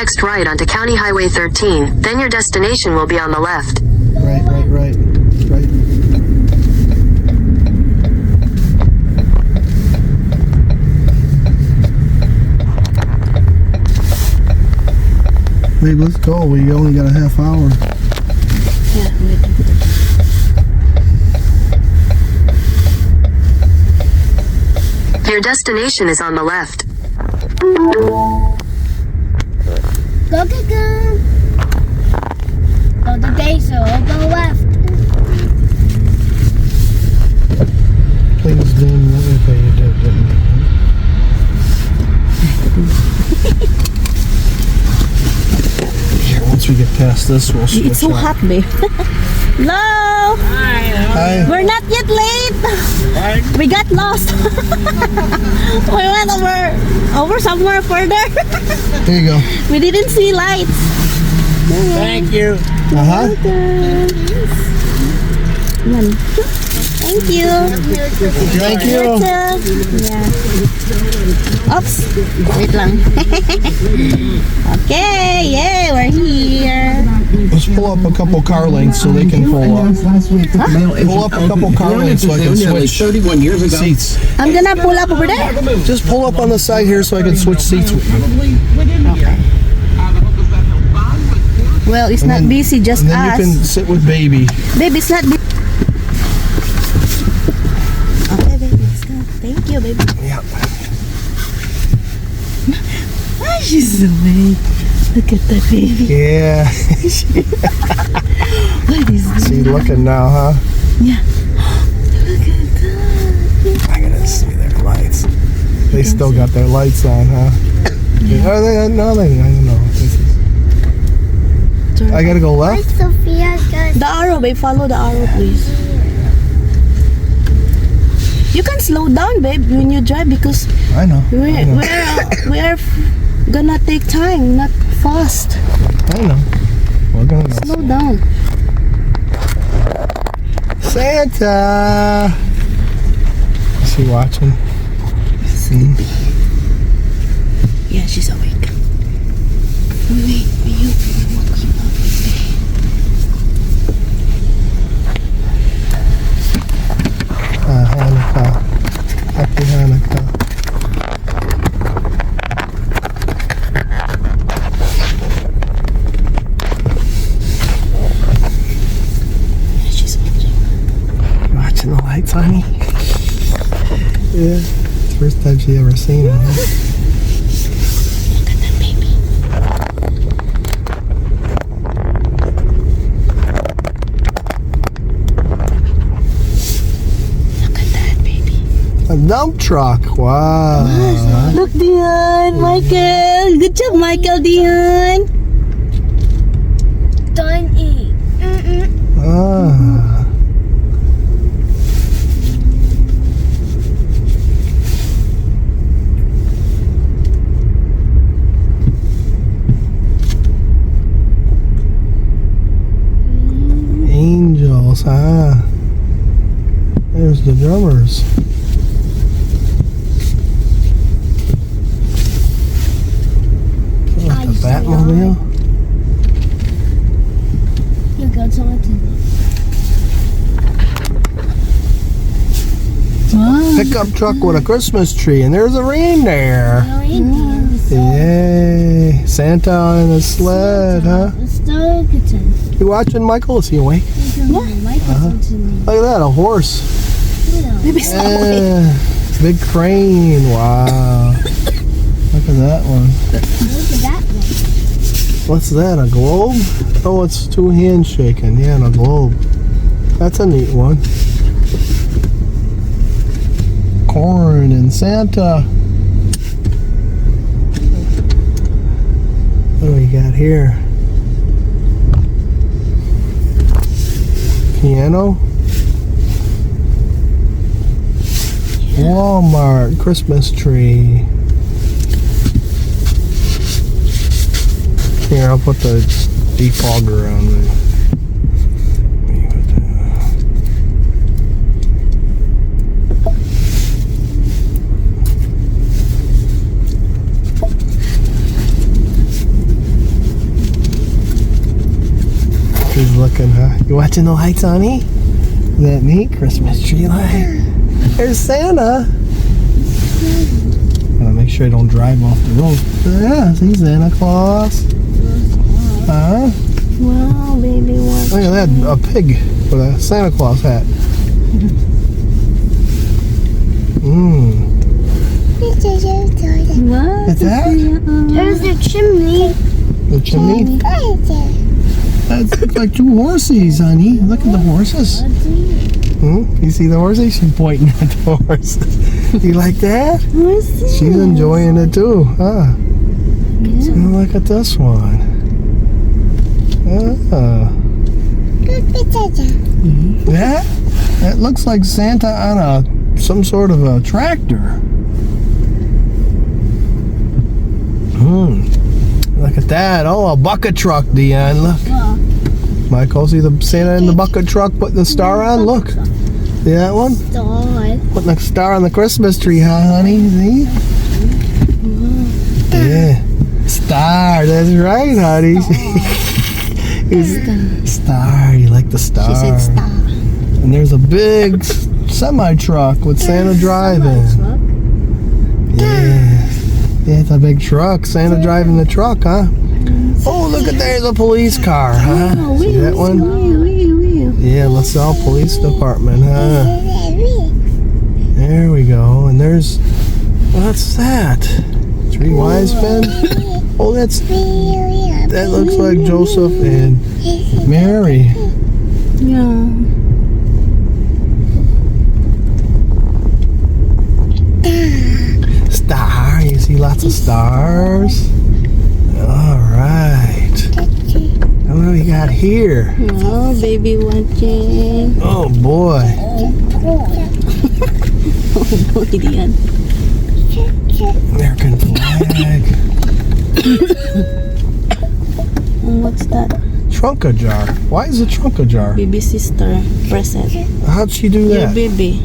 next right onto County Highway 13, then your destination will be on the left. Right. Babe, let's go. We only got a half hour. Yeah, Your destination is on the left. Go. Go to Basil, go left. Please do okay, you didn't. Once we get past this, we'll switch. it's so out. hot, babe. Hello! Hi. We're not yet late. We got lost. We went over somewhere further. Here you go. We didn't see lights. Thank you. Uh-huh. Yan. Thank you. Thank you. Yeah. Oops. Wait lang. Okay. Yay, we're here. Let's pull up a couple car lengths so they can pull up. Pull up a couple car lengths so I can switch 31 years ago. seats. I'm gonna pull up over there. Just pull up on the side here so I can switch seats with you. Okay. Well, it's not busy, just And then us. you can sit with baby. Baby, it's not busy. Okay, baby, let's go. Thank you, baby. Yeah. Ah, she's so big. Look at that baby. Yeah. What is this? See, looking now, huh? Yeah. Look at that. I gotta see their lights. They still got their lights on, huh? Are they? No, I don't know. I gotta go left? Sophia's gonna The arrow, babe. Follow the arrow, please. You can slow down, babe, when you drive because I know. we're gonna take time, not fast. I know. We're gonna go. Slow down. Santa! Is she watching? Sleepy. Yeah, she's awake. Wait, you walking up. Hanukkah. Happy Hanukkah. Yeah, she's watching. Watching the lights, honey? Yeah. It's the first time she ever seen it, huh? Look at that baby. Look at that baby. A dump truck. Wow. Look, Dion. Michael. Good job, Michael, Dion. don't eat. Ah. Angels, huh? There's the drummers. Oh, the Batmobile. You got something. Wow. Pickup truck with a Christmas tree, and there's a reindeer. Yay! Santa in a sled, huh? You watching, Michael? Is he awake? Look at that, a horse. Baby, stop. Yeah. Big crane. Wow. Look at that one. What's that, a globe? Oh, it's two hands shaking. Yeah, and a globe. That's a neat one. Corn and Santa. What do we got here? Piano. Walmart Christmas tree. Here, I'll put the defogger on there. You watching the lights, honey? Isn't that neat? Christmas tree light. There's Santa. Gotta make sure I don't drive off the road. Yeah, see Santa Claus. Huh? Wow, baby, what? Look at that, a pig with a Santa Claus hat. Mmm. What? What's that? There's a chimney. The chimney? That's like two horses, honey. Look at the horses. You see the horses? She's pointing at the horses. You like that? What's this? She's enjoying it too, huh? Oh, look at this one. That looks like Santa on some sort of a tractor. Look at that. Oh, a bucket truck, Dion. Look. Michael, see the Santa in the bucket truck putting the star on? Look. See that one? Putting the star on the Christmas tree, huh, honey? See? Yeah. Star. That's right, honey. Star. You like the star. She said star. And there's a big semi-truck with Santa driving. Yeah. Yeah, it's a big truck. Santa driving the truck, huh? Oh, look at there's a police car, huh? See that one? Yeah, Lasalle Police Department, huh? There we go. And there's, what's that? Three wise men? Oh, that looks like Joseph and Mary. Yeah. Star, you see lots of stars. All right. And what do we got here? Oh, baby watching. Oh boy. Oh, boy, Dion. American flag. What's that? Trunk jar. Why is a trunk jar? Baby sister present. How'd she do Your that? baby.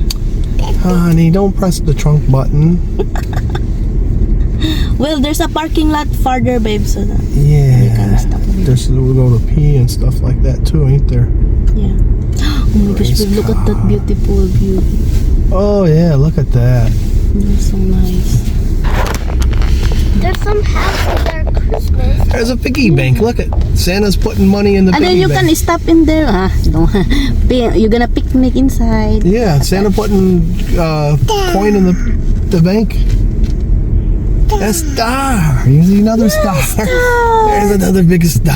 Honey, don't press the trunk button. Well, there's a parking lot farther, babe, so that Yeah. you can stop. We'll go to pee and stuff like that too, ain't there? Yeah. Oh my gosh, babe, look at that beautiful view. Oh yeah, look at that. That's so nice. There's some houses that are Christmas. There's a piggy bank. Look at Santa's putting money in the And then piggy you bank. can stop in there. You're gonna picnic inside. Yeah, Santa putting coin in the bank. A star. You see another star. There's another big star.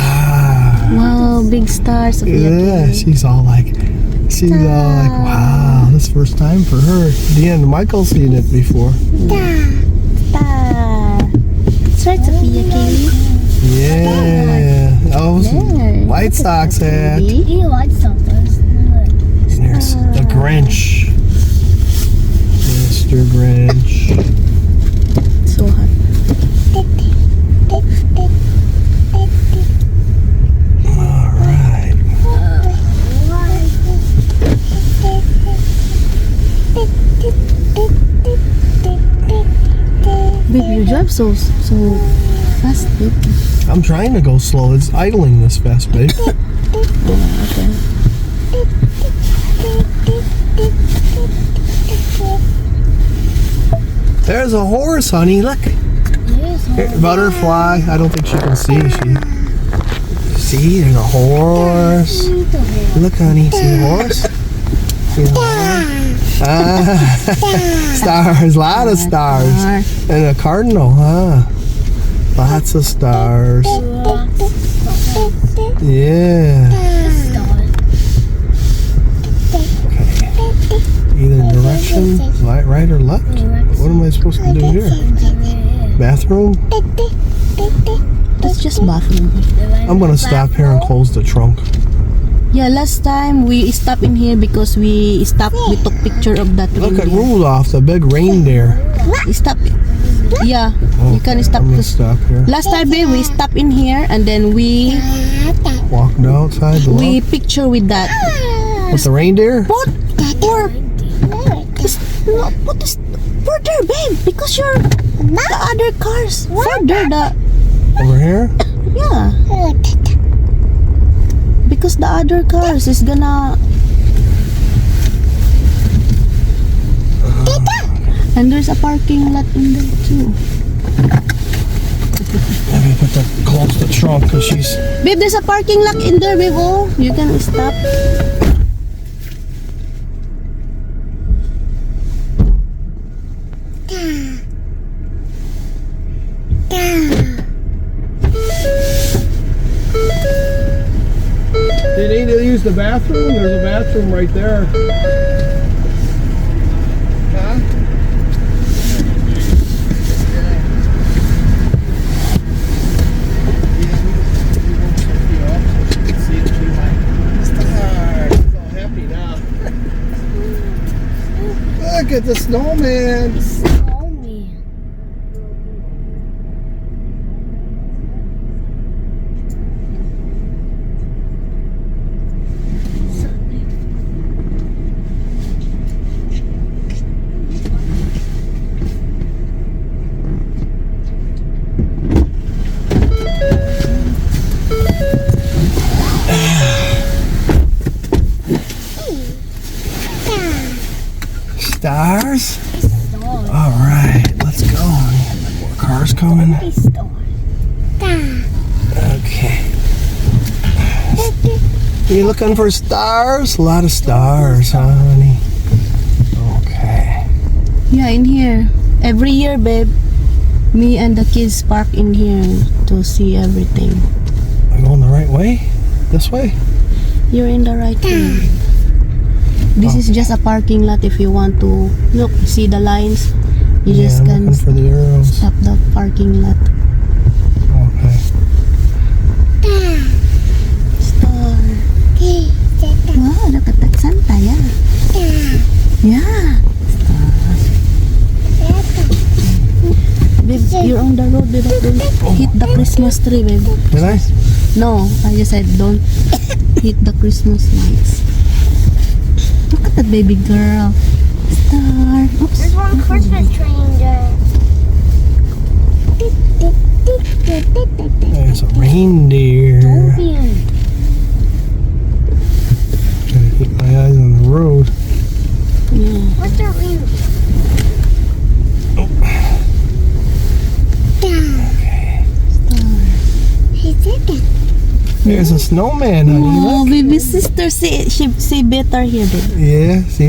Wow, big stars. Yeah, she's all like, wow, this is the first time for her. Deanna, Michael's seen it before. Star. That's right, Sophia Kaylee. Yeah. Oh, There. White Sox hat. And You like something. there's the Grinch. Mr. Grinch. So hot. All right. Babe, you drive so fast, babe. I'm trying to go slow. It's idling this fast, babe. Okay. There's a horse, honey. Look. Butterfly. I don't think she can see. See, there's a horse. Look, honey. See the horse? See the horse? Stars. A lot of stars. And a cardinal, huh? Lots of stars. Yeah. Okay. Either direction, right or left? What am I supposed to do here? Bathroom? That's just bathroom. I'm gonna stop here and close the trunk. Yeah, last time we stopped in here because we took picture of that Look at reindeer. Rudolph, the big reindeer. We stopped. Yeah, Oh, you can stop. I'm gonna stop here. Last time, babe, we stopped in here and then we Walked outside the we lot. picture with that. With the reindeer? Put or no, put this further, babe, because you're the other cars further. Over here? Yeah, because the other cars is gonna. And there's a parking lot in there too. Let me put that close to the trunk because she's. Babe, there's a parking lot in there, babe. Oh, you can stop. Do you need to use the bathroom? There's a bathroom right there. Huh? Look at the snowman. Stars? All right, let's go. More cars coming. Okay. You looking for stars? A lot of stars, huh, honey? Okay. Yeah, in here. Every year, babe, me and the kids park in here to see everything. Am I going the right way? This way? You're in the right way. This is just a parking lot if you want to look, see the lines. You just I'm can looking for the arrows. stop the parking lot. Okay. Star. Wow, look at that Santa, yeah. Yeah. Babe, you're on the road, babe. Don't hit the Christmas tree, babe. Did I? No, I just said don't hit the Christmas lights. Look at that baby girl. Star. Oops. There's one Christmas train there. There's a reindeer. Gotta keep my eyes on the road. Yeah. What's the reindeer? There's a snowman, honey. Oh, Look. baby sister, see better here, babe. Yeah, see